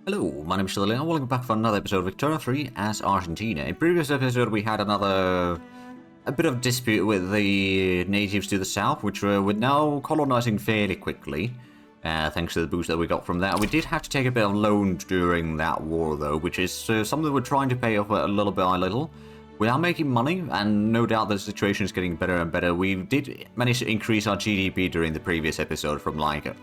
Hello, my name is Colonial and welcome back for another episode of Victoria 3 as Argentina. In previous episode we had a bit of dispute with the natives to the south, which we're now colonizing fairly quickly, thanks to the boost that we got from that. We did have to take a bit of loan during that war though, which is something we're trying to pay off a little bit by little. We are making money, and no doubt the situation is getting better and better. We did manage to increase our GDP during the previous episode from like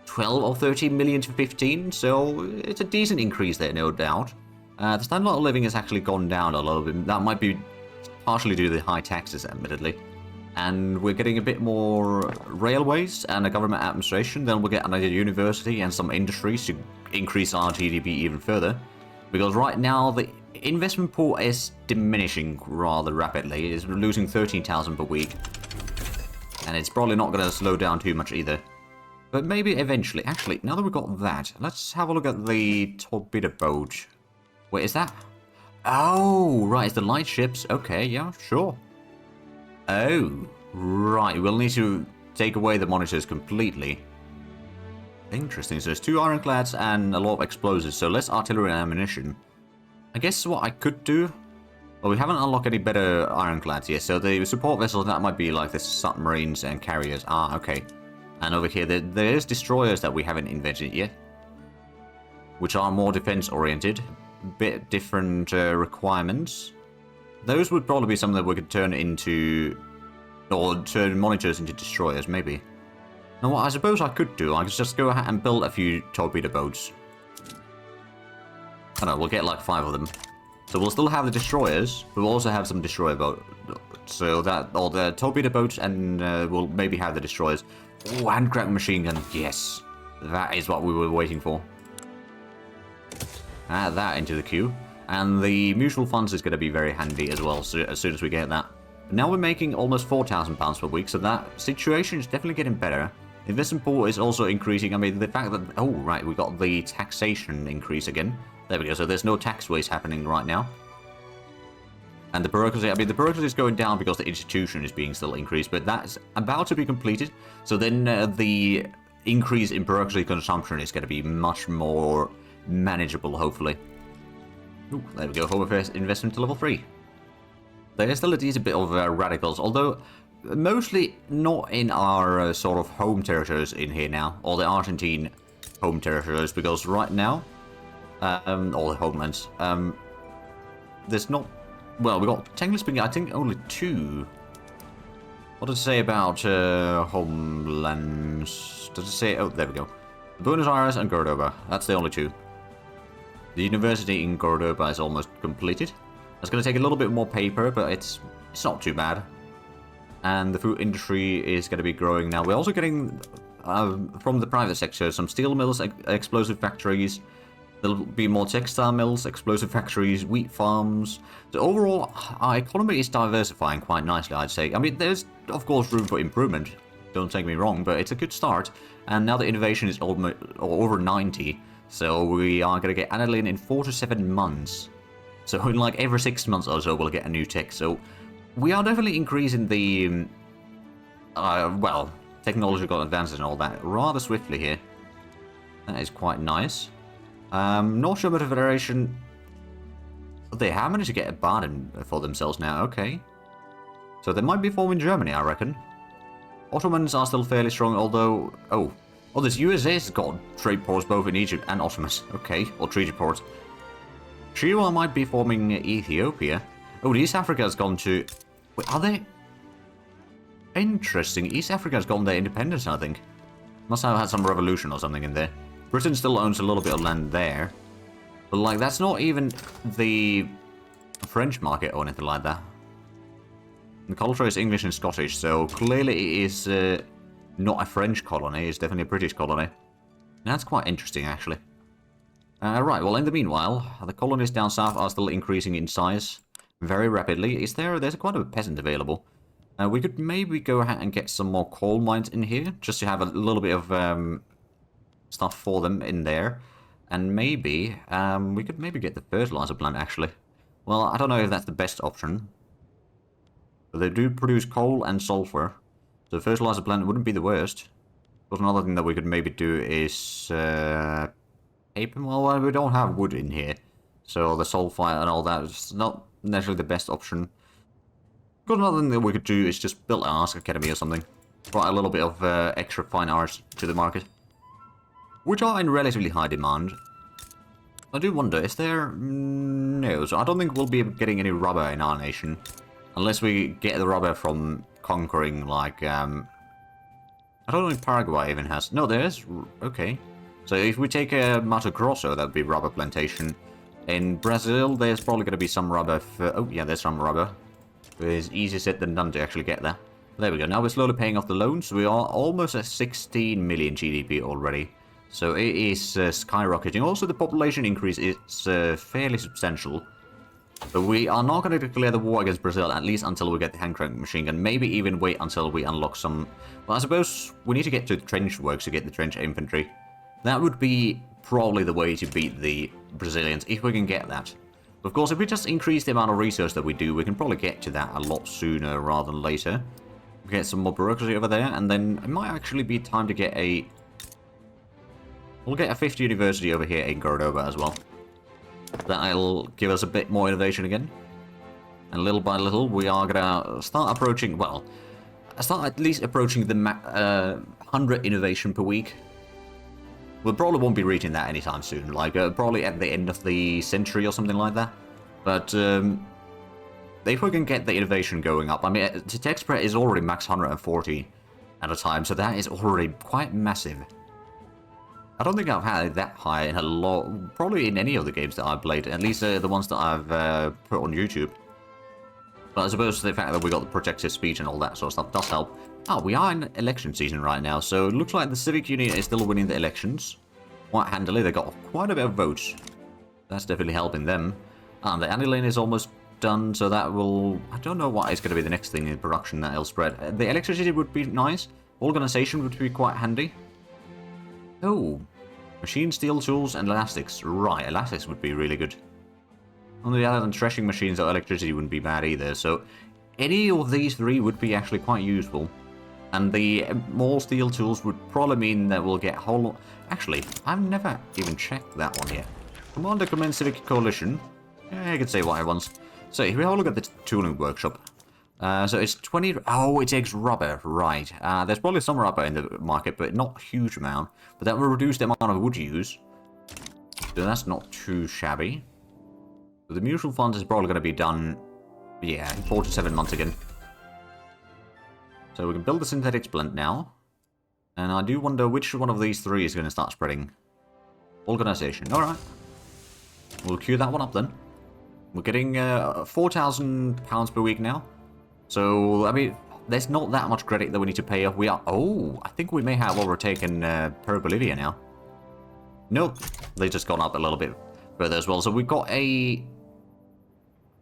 12 or 13 million to 15, so it's a decent increase there, no doubt. The standard of living has actually gone down a little bit. That might be partially due to the high taxes, admittedly. And we're getting a bit more railways and a government administration. Then we'll get another university and some industries to increase our GDP even further. Because right now, the investment pool is diminishing rather rapidly. It's losing 13,000 per week. And it's probably not going to slow down too much either. But maybe eventually. Actually, now that we've got that, let's have a look at the torpedo boat. Wait, is that? Oh, right, it's the light ships. Okay, yeah, sure. Oh, right, we'll need to take away the monitors completely. Interesting, so there's 2 ironclads and a lot of explosives, so less artillery and ammunition. I guess what I could do... Well, we haven't unlocked any better ironclads yet, so the support vessels, that might be like the submarines and carriers. Ah, okay. And over here, there's destroyers that we haven't invented yet, which are more defense-oriented, bit different requirements. Those would probably be something that we could turn into, or turn monitors into destroyers, maybe. Now, what I suppose I could do, I could just go ahead and build a few torpedo boats. I don't know, we'll get like 5 of them. So we'll still have the destroyers, but we'll also have some destroyer boats. So that, or the torpedo boats, and we'll maybe have the destroyers. Oh, handcraft machine gun. Yes. That is what we were waiting for. Add that into the queue. And the mutual funds is going to be very handy as well, so as soon as we get that. But now we're making almost £4,000 per week, so that situation is definitely getting better. Investment pool is also increasing. I mean, the fact that... Oh, right, we got the taxation increase again. There we go, so there's no tax waste happening right now. And the bureaucracy, I mean, the bureaucracy is going down because the institution is being still increased, but that's about to be completed. So then the increase in bureaucracy consumption is going to be much more manageable, hopefully. Ooh, there we go, home affairs investment to level 3. There is still a decent bit of radicals, although mostly not in our sort of home territories in here now, or the Argentine home territories, because right now, all the homelands, there's not... Well, we got, technically speaking, I think only 2. What does it say about homelands? Does it say... Oh, there we go. Buenos Aires and Cordoba. That's the only 2. The university in Cordoba is almost completed. It's going to take a little bit more paper, but it's not too bad. And the food industry is going to be growing now. We're also getting, from the private sector, some steel mills, explosive factories. There'll be more textile mills, explosive factories, wheat farms. So overall, our economy is diversifying quite nicely, I'd say. I mean, there's, of course, room for improvement. Don't take me wrong, but it's a good start. And now the innovation is almost over 90. So we are going to get aniline in 4 to 7 months. So in like every 6 months or so, we'll get a new tech. So we are definitely increasing the, well, technological advances and all that rather swiftly here. That is quite nice. North German Federation, they have managed to get a bargain for themselves now, okay. So they might be forming Germany, I reckon. Ottomans are still fairly strong, although... Oh, this USA's got trade ports both in Egypt and Ottomans, okay, or treaty ports. Shiwa might be forming Ethiopia. Oh, East Africa has gone to... Wait, are they... Interesting, East Africa has gotten their independence, I think. Must have had some revolution or something in there. Britain still owns a little bit of land there. But, like, that's not even the French market or anything like that. The culture is English and Scottish, so clearly it is not a French colony. It's definitely a British colony. That's quite interesting, actually. Right, well, in the meanwhile, the colonies down south are still increasing in size very rapidly. There's quite a peasant available. We could maybe go ahead and get some more coal mines in here, just to have a little bit of... stuff for them in there, and maybe we could maybe get the fertilizer plant actually. Well, I don't know if that's the best option, but they do produce coal and sulfur, so the fertilizer plant wouldn't be the worst. But another thing that we could maybe do is paper? Well, we don't have wood in here. So the sulfite and all that is not necessarily the best option. Got another thing that we could do is just build an Ask Academy or something. Brought a little bit of extra fine art to the market. Which are in relatively high demand. I do wonder, is there... No, so I don't think we'll be getting any rubber in our nation. Unless we get the rubber from conquering, like, I don't know if Paraguay even has... No, there is... Okay. So if we take Mato Grosso, that would be rubber plantation. In Brazil, there's probably going to be some rubber for... Oh, yeah, there's some rubber. It's easier said than done to actually get there. There we go. Now we're slowly paying off the loans. We are almost at 16 million GDP already. So it is skyrocketing. Also, the population increase is fairly substantial. But we are not going to declare the war against Brazil, at least until we get the hand-crank machine gun. Maybe even wait until we unlock some... Well, I suppose we need to get to the trench works to get the trench infantry. That would be probably the way to beat the Brazilians, if we can get that. Of course, if we just increase the amount of research that we do, we can probably get to that a lot sooner rather than later. Get some more bureaucracy over there, and then it might actually be time to get a... We'll get a 5th university over here in Cordoba as well. That'll give us a bit more innovation again. And little by little, we are gonna start approaching, well, start at least approaching the 100 innovation per week. We probably won't be reaching that anytime soon, like probably at the end of the century or something like that. But if we can get the innovation going up, I mean, the tech spread is already max 140 at a time, so that is already quite massive. I don't think I've had it that high in a lot, probably in any of the games that I've played, at least the ones that I've put on YouTube. But I suppose the fact that we got the projected speech and all that sort of stuff does help. Oh, we are in election season right now, so it looks like the Civic Union is still winning the elections. Quite handily, they got quite a bit of votes. That's definitely helping them. And the Andy Lane is almost done, so that will... I don't know what is going to be the next thing in production that will spread. The electricity would be nice. Organization would be quite handy. Oh, machine steel tools and elastics. Right, elastics would be really good. On the other hand, threshing machines or electricity wouldn't be bad either, so any of these three would be actually quite useful. And the more steel tools would probably mean that we'll get a whole lot... Actually, I've never even checked that one yet. Commander Commend Civic Coalition. Yeah, I could say what I want. So, if we have a look at the tooling workshop. So it's 20... Oh, it takes rubber, right. There's probably some rubber in the market, but not a huge amount. But that will reduce the amount of wood used. So that's not too shabby. So the mutual funds is probably going to be done, yeah, in 4 to 7 months again. So we can build the synthetics plant now. And I do wonder which one of these three is going to start spreading. Organization, alright. We'll queue that one up then. We're getting £4,000 per week now. So, I mean, there's not that much credit that we need to pay off. We are... Oh, I think we may have overtaken Per Bolivia now. Nope. They've just gone up a little bit further as well. So we've got a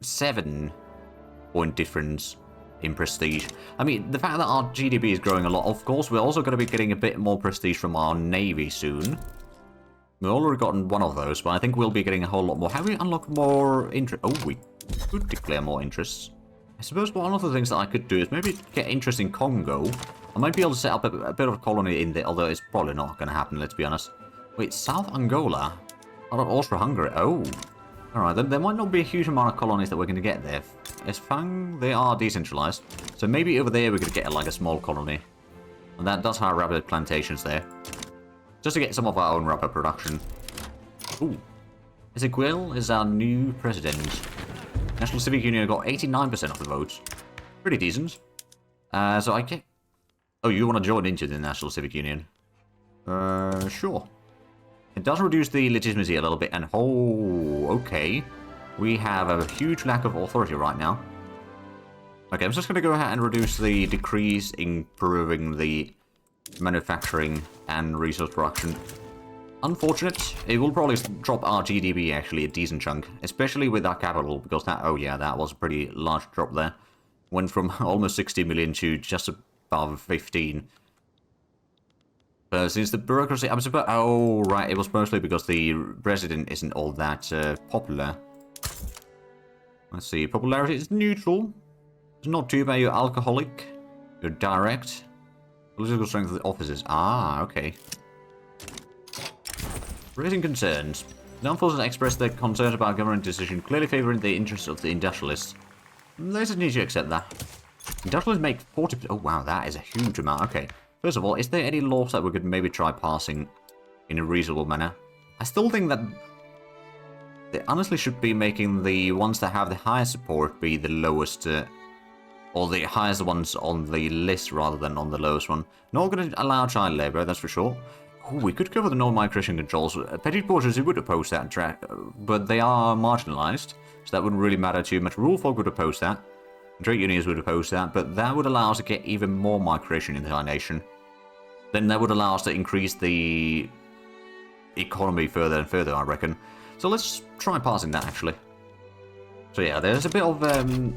7-point difference in prestige. I mean, the fact that our GDP is growing a lot, of course, we're also going to be getting a bit more prestige from our navy soon. We've already gotten one of those, but I think we'll be getting a whole lot more. Have we unlocked more interest? Oh, we could declare more interests. I suppose one of the things that I could do is maybe get interest in Congo. I might be able to set up a bit of a colony in there, although it's probably not going to happen, let's be honest. Wait, South Angola? Out of Austro-Hungary? Oh. Alright, then there might not be a huge amount of colonies that we're going to get there. Esfang, they are decentralized. So maybe over there we could get like a small colony. And that does have rubber plantations there. Just to get some of our own rubber production. Ooh. Ezequiel is our new president. National Civic Union got 89% of the votes. Pretty decent. So I get... Oh, you want to join into the National Civic Union? Sure. It does reduce the legitimacy a little bit, and oh, okay. We have a huge lack of authority right now. Okay, I'm just going to go ahead and reduce the decrease, improving the manufacturing and resource production. Unfortunate. It will probably drop our GDP actually a decent chunk, especially with our capital, because that, oh yeah, that was a pretty large drop there. Went from almost 60 million to just above 15. Since the bureaucracy, I'm supposed, oh right, it was mostly because the president isn't all that popular. Let's see, popularity is neutral. It's not too bad. You're alcoholic. You're direct. Political strength of the officers. Ah, okay. Raising concerns. The armed forces expressed their concerns about government decision, clearly favouring the interests of the industrialists. They just need to accept that. Industrialists make 40%. Oh, wow, that is a huge amount. Okay. First of all, is there any laws that we could maybe try passing in a reasonable manner? I still think that they honestly should be making the ones that have the highest support be the lowest, or the highest ones on the list rather than on the lowest one. Not going to allow child labour, that's for sure. Oh, we could cover the non-migration controls. Petty bourgeoisie would oppose that, but they are marginalised, so that wouldn't really matter too much. Rule folk would oppose that. Trade unions would oppose that, but that would allow us to get even more migration into our nation. Then that would allow us to increase the economy further and further, I reckon. So let's try passing that, actually. So yeah, there's a bit of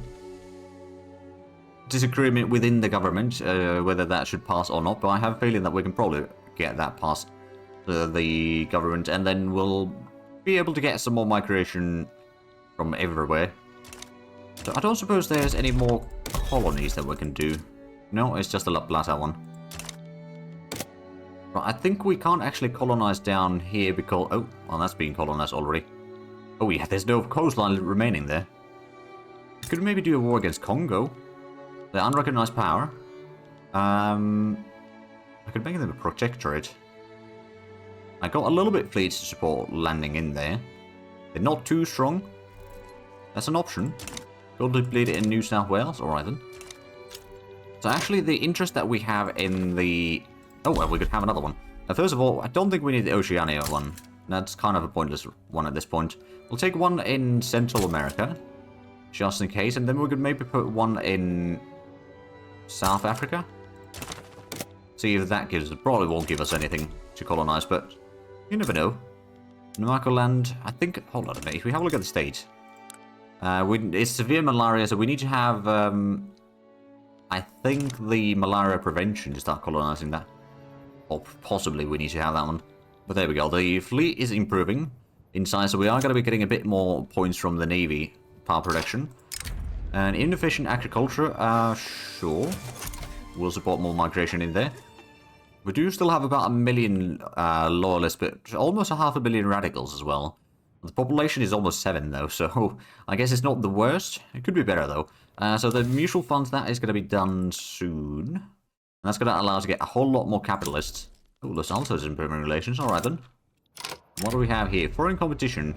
disagreement within the government, whether that should pass or not, but I have a feeling that we can probably get that past the government, and then we'll be able to get some more migration from everywhere. So I don't suppose there's any more colonies that we can do. No, it's just the La Plata one. Right, I think we can't actually colonize down here because... Oh, well, that's being colonized already. Oh yeah, there's no coastline remaining there. Could maybe do a war against Congo. The unrecognized power. I could make them a protectorate. I got a little bit fleets to support landing in there. They're not too strong. That's an option. Gold depleted in New South Wales. Alright then. So actually the interest that we have in the... Oh, well, we could have another one. First of all, I don't think we need the Oceania one. That's kind of a pointless one at this point. We'll take one in Central America. Just in case. And then we could maybe put one in South Africa. See if that gives us... Probably won't give us anything to colonize, but you never know. Namakoland, I think... Hold on a minute. If we have a look at the state... it's severe malaria, so we need to have... I think the malaria prevention to start colonizing that. Or possibly we need to have that one. But there we go. The fleet is improving in size, so we are going to be getting a bit more points from the Navy power production. And inefficient agriculture, sure. We'll support more migration in there. We do still have about 1 million loyalists, but almost 500 million radicals as well. The population is almost 7 though, so I guess it's not the worst. It could be better though. So the mutual funds, that is going to be done soon. And that's going to allow us to get a whole lot more capitalists. Oh, Los Altos is improving relations. Alright then. What do we have here? Foreign competition.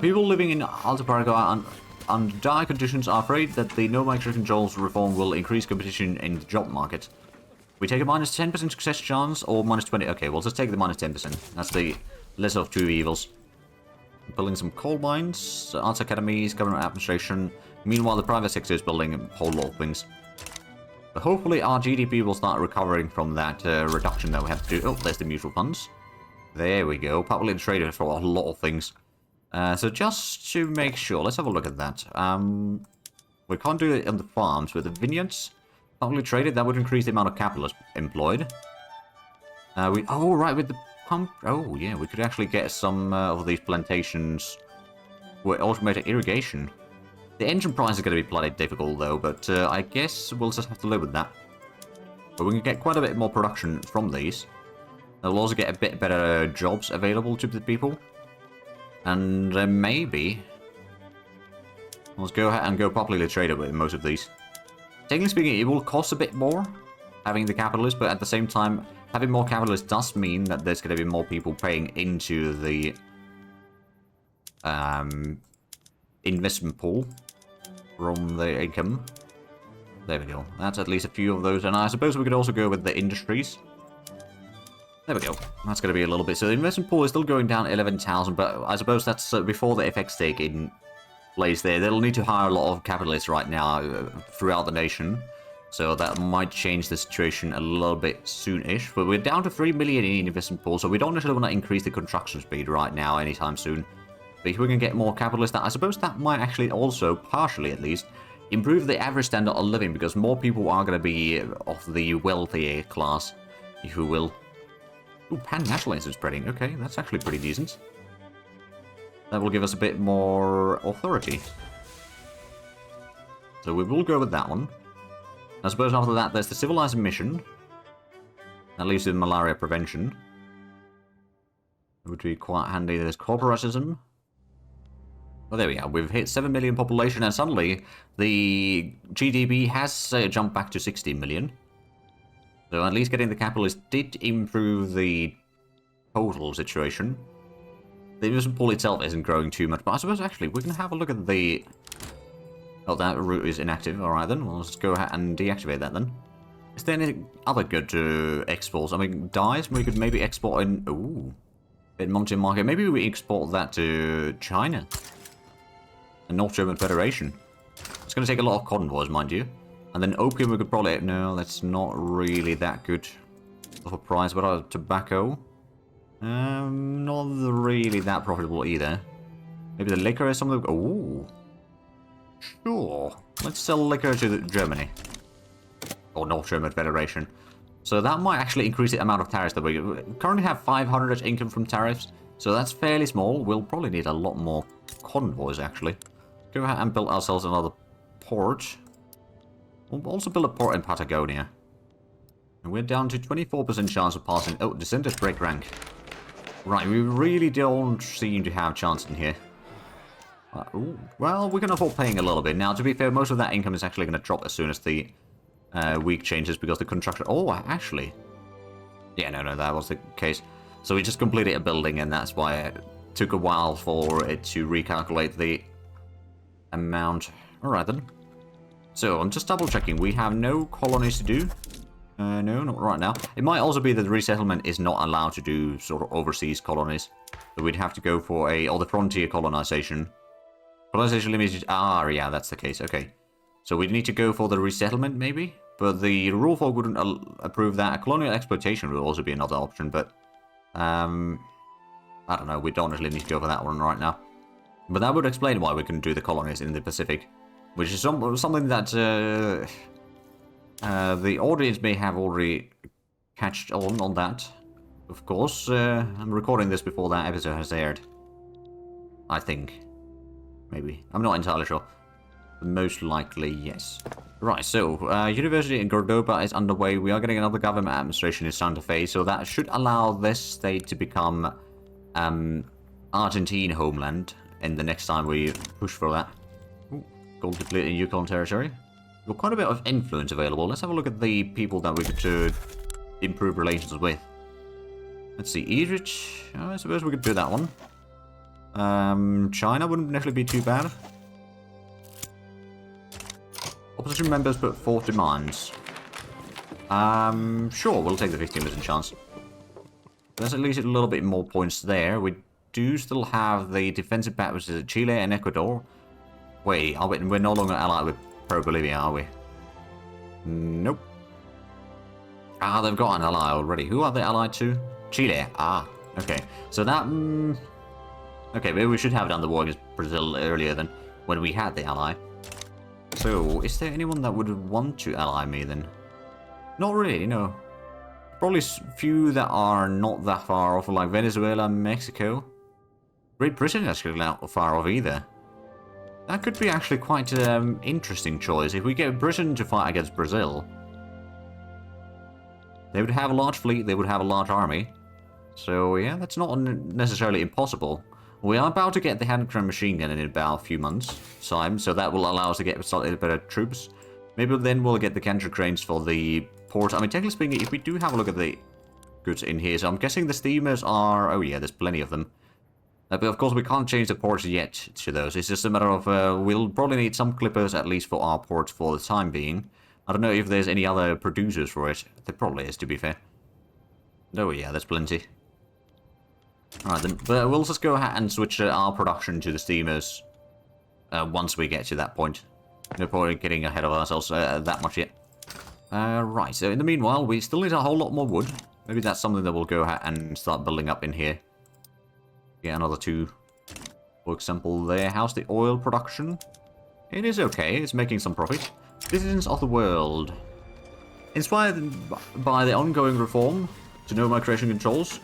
People living in Alta Paraguay under dire conditions are afraid that the no migration controls reform will increase competition in the job market. We take a minus 10% success chance or minus 20. Okay, we'll just take the minus 10%. That's the lesser of two evils. Building some coal mines, arts academies, government administration. Meanwhile, the private sector is building a whole lot of things. But hopefully our GDP will start recovering from that reduction that we have to do. Oh, there's the mutual funds. There we go. Publicly traded for a lot of things. So just to make sure, let's have a look at that. We can't do it on the farms, with the vineyards. Publicly traded, that would increase the amount of capitalists employed. Oh, right, with the pump. Oh, yeah, we could actually get some of these plantations with automated irrigation. The engine price is going to be bloody difficult, though, but I guess we'll just have to live with that. But we can get quite a bit more production from these. We'll also get a bit better jobs available to the people. And maybe... Let's go ahead and go popularly traded with most of these. Technically speaking, it will cost a bit more having the capitalists, but at the same time, having more capitalists does mean that there's going to be more people paying into the investment pool from the income. There we go. That's at least a few of those, and I suppose we could also go with the industries. There we go. That's going to be a little bit. So the investment pool is still going down 11,000, but I suppose that's before the FX take in place there. They'll need to hire a lot of capitalists right now throughout the nation. So that might change the situation a little bit soon-ish. But we're down to 3 million in investment pool, so we don't necessarily want to increase the construction speed right now anytime soon. But if we can get more capitalists, I suppose that might actually also, partially at least, improve the average standard of living, because more people are going to be of the wealthier class, if you will. Ooh, pan-nationalism spreading. Okay, that's actually pretty decent. That will give us a bit more authority. So we will go with that one. I suppose after that, there's the civilizing mission. That leaves with malaria prevention. would be quite handy. There's corporatism. Well, there we are. We've hit 7 million population, and suddenly the GDP has jumped back to 16 million. So at least getting the capitalist did improve the total situation. The investment pool itself isn't growing too much, but I suppose actually we can have a look at the... Oh, that route is inactive. Alright then, well, let's go ahead and deactivate that then. Is there any other good exports? I mean, dyes, we could maybe export in... Ooh. In Mountain Market. Maybe we export that to China. The North German Federation. It's going to take a lot of convoys, mind you. And then opium we could probably... No, that's not really that good of a price. What about tobacco? Not really that profitable either. Maybe the liquor is something... Ooh. Sure. Let's sell liquor to Germany. Or North German Federation. So that might actually increase the amount of tariffs that we currently have 500 income from tariffs. So that's fairly small. We'll probably need a lot more convoys, actually. Go ahead and build ourselves another port. We'll also build a port in Patagonia. And we're down to 24% chance of passing... Oh, descended break rank. Right, we really don't seem to have chance in here. Ooh, well, we can afford paying a little bit. Now, to be fair, most of that income is actually going to drop as soon as the week changes because the construction... Oh, actually. Yeah, no, that was the case. So we just completed a building, and that's why it took a while for it to recalculate the amount. Alright then. So, I'm just double checking. We have no colonies to do. No, not right now. It might also be that the resettlement is not allowed to do sort of overseas colonies. So we'd have to go for or the frontier colonization. Colonization limited... Ah, yeah, that's the case. Okay. So we'd need to go for the resettlement, maybe? But the rule folk wouldn't approve that. Colonial exploitation would also be another option, but... I don't know. We don't really need to go for that one right now. But that would explain why we can do the colonies in the Pacific. Which is something that the audience may have already catched on that. Of course, I'm recording this before that episode has aired. I think. Maybe. I'm not entirely sure. Most likely, yes. Right, so, University in Cordoba is underway. We are getting another government administration in Santa Fe, so that should allow this state to become Argentine homeland in the next time we push for that. Ooh, gold depleted in Yukon territory. We've got quite a bit of influence available. Let's have a look at the people that we could improve relations with. Let's see, Egypt. Oh, I suppose we could do that one. China wouldn't necessarily be too bad. Opposition members put forth demands. Sure, we'll take the 15% chance. There's at least a little bit more points there. We do still have the defensive battles with Chile and Ecuador. Wait, we're no longer allied with Pro-Bolivia, are we? Nope. Ah, they've got an ally already. Who are they allied to? Chile. Ah, okay. So that... Okay, maybe we should have done the war against Brazil earlier than when we had the ally. So, is there anyone that would want to ally me then? Not really, no. Probably few that are not that far off, like Venezuela, Mexico. Great Britain is actually not far off either. That could be actually quite an interesting choice. If we get Britain to fight against Brazil, they would have a large fleet, they would have a large army. So yeah, that's not necessarily impossible. We are about to get the hand-crank machine gun in about a few months' time, so that will allow us to get slightly better troops. Maybe then we'll get the counter cranes for the port. I mean, technically speaking, if we do have a look at the goods in here, so I'm guessing the steamers are... Oh yeah, there's plenty of them. But of course, we can't change the ports yet to those. It's just a matter of... we'll probably need some clippers, at least for our ports for the time being. I don't know if there's any other producers for it. There probably is, to be fair. Oh yeah, there's plenty. Alright then, but we'll just go ahead and switch our production to the steamers once we get to that point. No point getting ahead of ourselves that much yet. Right, so in the meanwhile, we still need a whole lot more wood. Maybe that's something that we'll go ahead and start building up in here. Get another 2, for example, there. How's the oil production? It is okay, it's making some profit. Citizens of the world. Inspired by the ongoing reform to no migration controls,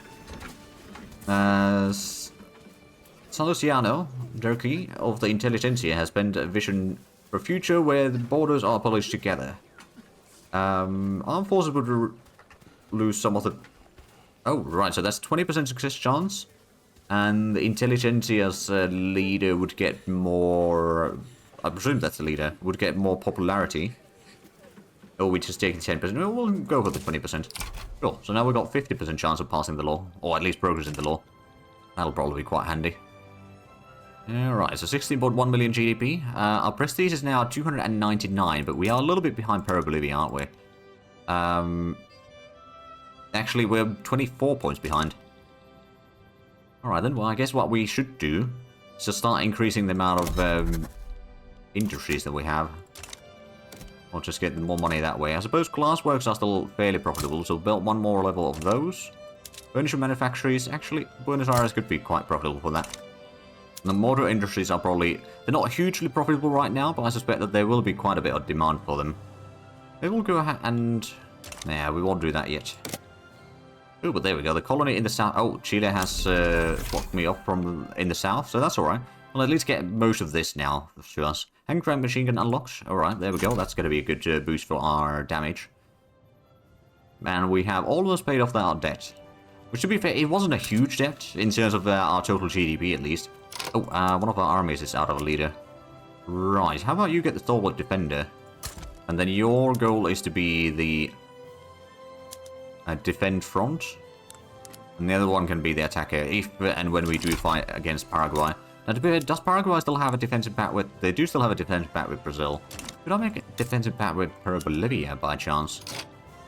Salesiano, Turkey, of the intelligentsia has bent a vision for a future where the borders are polished together. Armed forces would lose some of the... Oh, right, so that's 20% success chance. And the intelligentsia's leader would get more... I presume that's the leader. Would get more popularity. Or we just take the 10%. No, we'll go for the 20%. Cool. So now we've got 50% chance of passing the law. Or at least progress in the law. That'll probably be quite handy. Alright, so 16.1 million GDP. Our prestige is now 299, but we are a little bit behind Bolivia, aren't we? Actually, we're 24 points behind. Alright then, well, I guess what we should do is to start increasing the amount of industries that we have. Or just get more money that way. I suppose glassworks are still fairly profitable, so build one more level of those. Furniture manufacturers, actually, Buenos Aires could be quite profitable for that. The motor industries are probably... They're not hugely profitable right now, but I suspect that there will be quite a bit of demand for them. Maybe we'll go ahead and... Nah, we won't do that yet. Oh, but there we go. The colony in the south... Oh, Chile has blocked me off from in the south, so that's alright. We'll at least get most of this now to us. Hand crank machine gun unlocked. Alright, there we go. That's going to be a good boost for our damage. And we have almost paid off our debt. Which, to be fair, it wasn't a huge debt in terms of our total GDP, at least. Oh, one of our armies is out of a leader. Right, how about you get the stalwart defender? And then your goal is to be the defend front. And the other one can be the attacker, if and when we do fight against Paraguay. Now, to be fair, does Paraguay still have a defensive pact with... They do still have a defensive pact with Brazil. Could I make a defensive pact with Bolivia, by chance?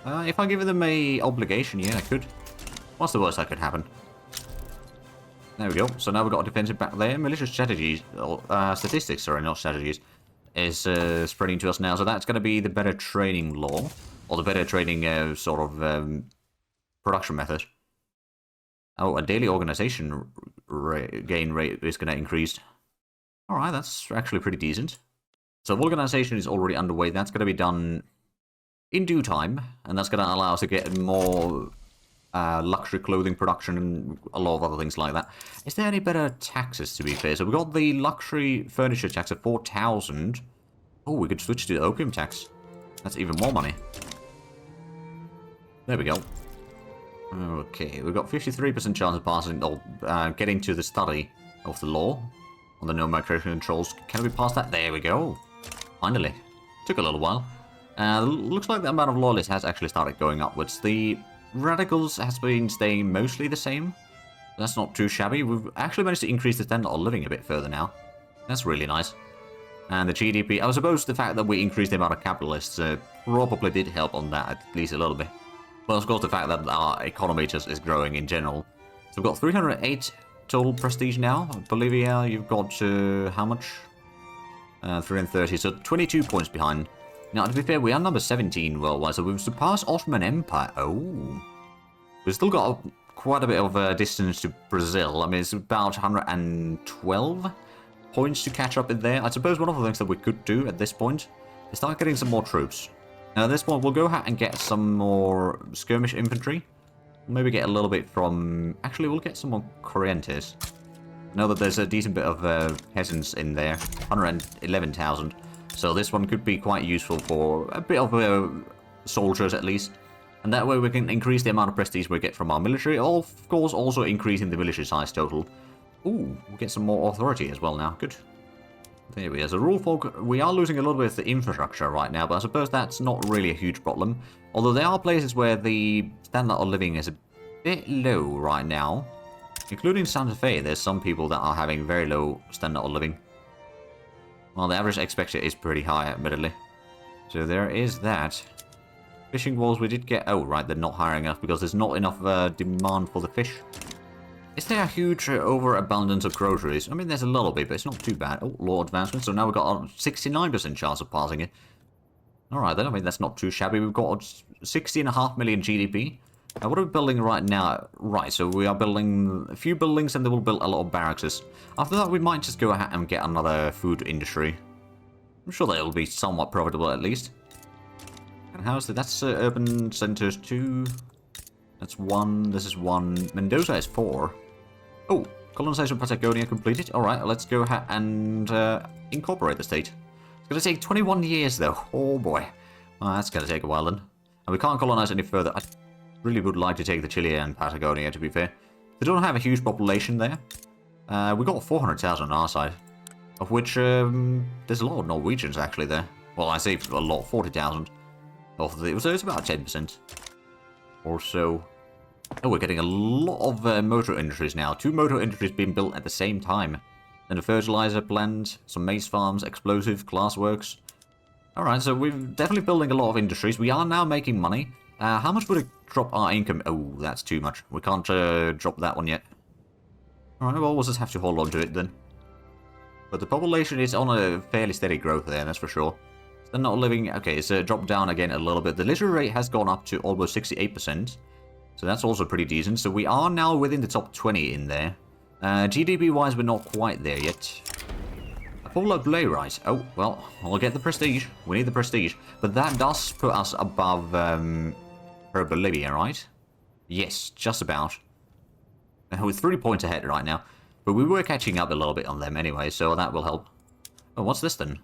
If I give them a obligation, yeah, I could. What's the worst that could happen? There we go. So now we've got a defensive back there. Militia strategies, statistics, sorry, not strategies, is spreading to us now. So that's going to be the better training law, or the better training sort of production method. Oh, a daily organization gain rate is going to increase. Alright, that's actually pretty decent. So organization is already underway. That's going to be done in due time, and that's going to allow us to get more... luxury clothing production and a lot of other things like that. Is there any better taxes, to be fair? So we've got the luxury furniture tax at 4,000. Oh, we could switch to the opium tax. That's even more money. There we go. Okay, we've got 53% chance of passing or getting to the study of the law on the no migration controls. Can we pass that? There we go. Finally. Took a little while. Looks like the amount of loyalists has actually started going upwards. The radicals has been staying mostly the same. That's not too shabby. We've actually managed to increase the standard of living a bit further now. That's really nice. And the GDP, I suppose the fact that we increased the amount of capitalists probably did help on that, at least a little bit. But of course the fact that our economy just is growing in general. So we've got 308 total prestige now. Bolivia, you've got how much? 330, so 22 points behind. Now, to be fair, we are number 17 worldwide, so we've surpassed Ottoman Empire. Oh. We've still got quite a bit of distance to Brazil. I mean, it's about 112 points to catch up in there. I suppose one of the things that we could do at this point is start getting some more troops. Now, at this point, we'll go ahead and get some more skirmish infantry. Maybe get a little bit from... Actually, we'll get some more Corrientes. I know that there's a decent bit of peasants in there. 111,000. So this one could be quite useful for a bit of soldiers at least. And that way we can increase the amount of prestige we get from our military. Of course, also increasing the military size total. Ooh, we'll get some more authority as well now. Good. There we are. So rule folk, we are losing a little bit of the infrastructure right now, but I suppose that's not really a huge problem. Although there are places where the standard of living is a bit low right now. Including Santa Fe, there's some people that are having very low standard of living. Well, the average expected is pretty high, admittedly. So there is that. Fishing walls we did get... Oh, right, they're not hiring us because there's not enough demand for the fish. Is there a huge overabundance of groceries? I mean, there's a little bit, but it's not too bad. Oh, law advancement. So now we've got a 69% chance of passing it. Alright then, I mean, that's not too shabby. We've got 60.5 million GDP. Now, what are we building right now? Right, so we are building a few buildings and then we'll build a lot of barracks. After that, we might just go ahead and get another food industry. I'm sure that it'll be somewhat profitable at least. And how's that? That's urban centers 2. That's 1. This is 1. Mendoza is 4. Oh, colonization of Patagonia completed. Alright, let's go ahead and incorporate the state. It's going to take 21 years though. Oh boy. Well, that's going to take a while then. And we can't colonize any further. I really would like to take the Chile and Patagonia, to be fair. They don't have a huge population there. We got 400,000 on our side, of which there's a lot of Norwegians actually there. Well, I say a lot, 40,000 of the, so it's about 10% or so. Oh, we're getting a lot of motor industries now. 2 motor industries being built at the same time. And a fertilizer plant, some maize farms, explosive, glassworks. Alright, so we're definitely building a lot of industries. We are now making money. How much would it drop our income? Oh, that's too much. We can't drop that one yet. Alright, well, we'll just have to hold on to it then. But the population is on a fairly steady growth there, that's for sure. They're not living... Okay, it's dropped down again a little bit. The literary rate has gone up to almost 68%. So that's also pretty decent. So we are now within the top 20 in there. GDP-wise, we're not quite there yet. Apollo Play, right. Oh, well, we'll get the prestige. We need the prestige. But that does put us above Bolivia, right? Yes, just about. We're 3 points ahead right now. But we were catching up a little bit on them anyway, so that will help. Oh, what's this then?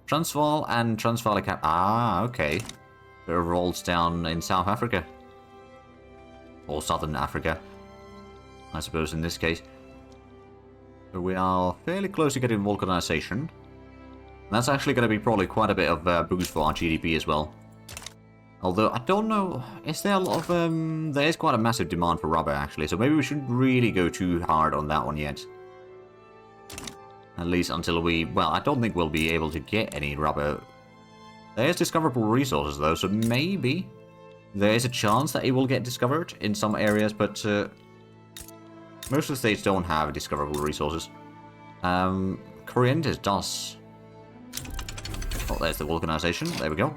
Transvaal and Transvaal Cap. Ah, okay. It rolls down in South Africa. Or Southern Africa, I suppose in this case. So we are fairly close to getting vulcanization. That's actually going to be probably quite a bit of a boost for our GDP as well. Although, I don't know, is there a lot of, there is quite a massive demand for rubber actually, so maybe we shouldn't really go too hard on that one yet. At least until we, well, I don't think we'll be able to get any rubber. There's discoverable resources though, so maybe there is a chance that it will get discovered in some areas, but most of the states don't have discoverable resources. Corrientes does. Oh, there's the vulcanization. There we go.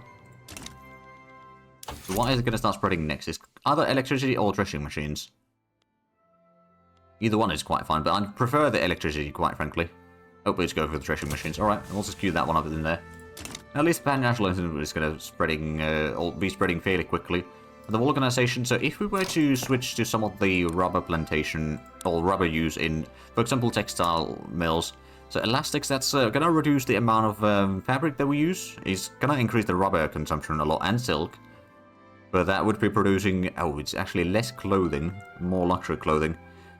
So what is it going to start spreading next? Is either electricity or threshing machines. Either one is quite fine, but I prefer the electricity, quite frankly. Oh, let's go for the threshing machines. Alright, we'll just queue that one up in there. At least pan-nationalism is going to be spreading fairly quickly. The vulcanization, so if we were to switch to some of the rubber plantation, or rubber use in, for example, textile mills, so elastics, that's going to reduce the amount of fabric that we use. It's going to increase the rubber consumption a lot, and silk. But that would be producing, oh, it's actually less clothing, more luxury clothing.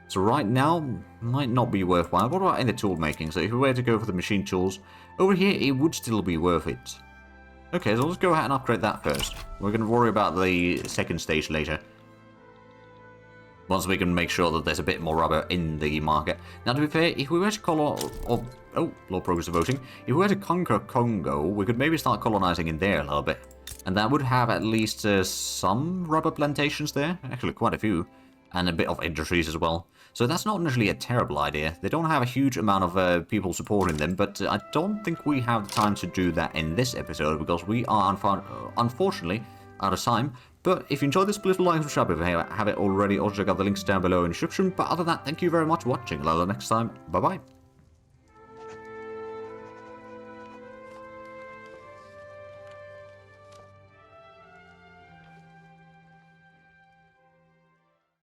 So right now, might not be worthwhile. What about in the tool making? So if we were to go for the machine tools, over here, it would still be worth it. Okay, so let's go ahead and upgrade that first. We're going to worry about the second stage later. Once we can make sure that there's a bit more rubber in the market. Now, to be fair, if we were to law progressive voting. If we were to conquer Congo, we could maybe start colonizing in there a little bit. And that would have at least some rubber plantations there. Actually, quite a few. And a bit of industries as well. So that's not initially a terrible idea. They don't have a huge amount of people supporting them, but I don't think we have the time to do that in this episode, because we are unfortunately out of time. But if you enjoyed this, please like and subscribe if you haven't already. Also check out the links down below in the description. But other than that, thank you very much for watching. Until next time, bye bye.